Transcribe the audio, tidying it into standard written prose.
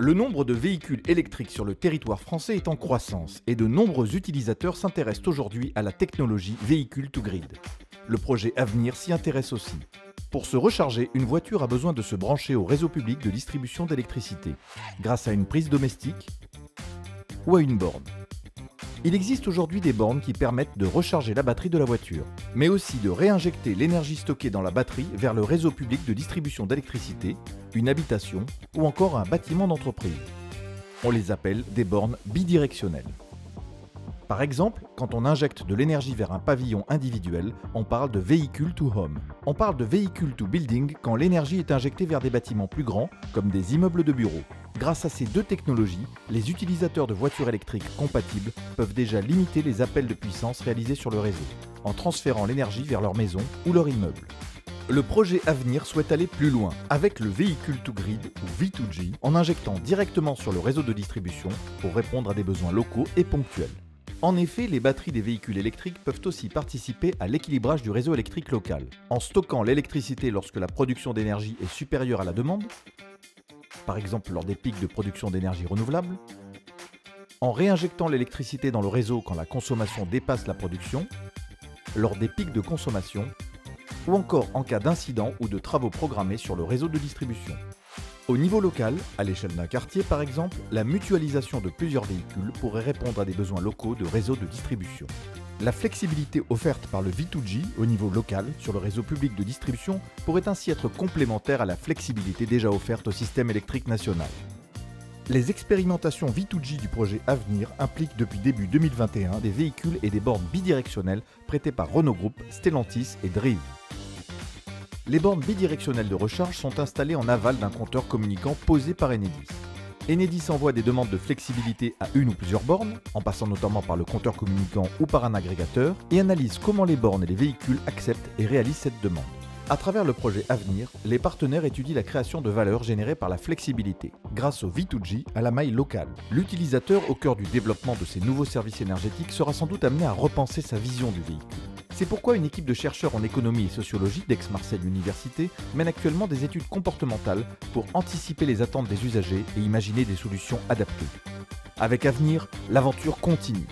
Le nombre de véhicules électriques sur le territoire français est en croissance et de nombreux utilisateurs s'intéressent aujourd'hui à la technologie véhicule to grid. Le projet Avenir s'y intéresse aussi. Pour se recharger, une voiture a besoin de se brancher au réseau public de distribution d'électricité, grâce à une prise domestique ou à une borne. Il existe aujourd'hui des bornes qui permettent de recharger la batterie de la voiture, mais aussi de réinjecter l'énergie stockée dans la batterie vers le réseau public de distribution d'électricité, une habitation ou encore un bâtiment d'entreprise. On les appelle des bornes bidirectionnelles. Par exemple, quand on injecte de l'énergie vers un pavillon individuel, on parle de véhicule to home. On parle de véhicule to building quand l'énergie est injectée vers des bâtiments plus grands, comme des immeubles de bureaux. Grâce à ces deux technologies, les utilisateurs de voitures électriques compatibles peuvent déjà limiter les appels de puissance réalisés sur le réseau, en transférant l'énergie vers leur maison ou leur immeuble. Le projet Avenir souhaite aller plus loin, avec le véhicule to grid ou V2G, en injectant directement sur le réseau de distribution pour répondre à des besoins locaux et ponctuels. En effet, les batteries des véhicules électriques peuvent aussi participer à l'équilibrage du réseau électrique local, en stockant l'électricité lorsque la production d'énergie est supérieure à la demande, par exemple lors des pics de production d'énergie renouvelable, en réinjectant l'électricité dans le réseau quand la consommation dépasse la production, lors des pics de consommation, ou encore en cas d'incident ou de travaux programmés sur le réseau de distribution. Au niveau local, à l'échelle d'un quartier par exemple, la mutualisation de plusieurs véhicules pourrait répondre à des besoins locaux de réseau de distribution. La flexibilité offerte par le V2G au niveau local sur le réseau public de distribution pourrait ainsi être complémentaire à la flexibilité déjà offerte au système électrique national. Les expérimentations V2G du projet Avenir impliquent depuis début 2021 des véhicules et des bornes bidirectionnelles prêtées par Renault Group, Stellantis et Drive. Les bornes bidirectionnelles de recharge sont installées en aval d'un compteur communicant posé par Enedis. Enedis envoie des demandes de flexibilité à une ou plusieurs bornes, en passant notamment par le compteur communicant ou par un agrégateur, et analyse comment les bornes et les véhicules acceptent et réalisent cette demande. À travers le projet Avenir, les partenaires étudient la création de valeur générée par la flexibilité, grâce au V2G à la maille locale. L'utilisateur au cœur du développement de ces nouveaux services énergétiques sera sans doute amené à repenser sa vision du véhicule. C'est pourquoi une équipe de chercheurs en économie et sociologie d'Aix-Marseille Université mène actuellement des études comportementales pour anticiper les attentes des usagers et imaginer des solutions adaptées. Avec Avenir, l'aventure continue.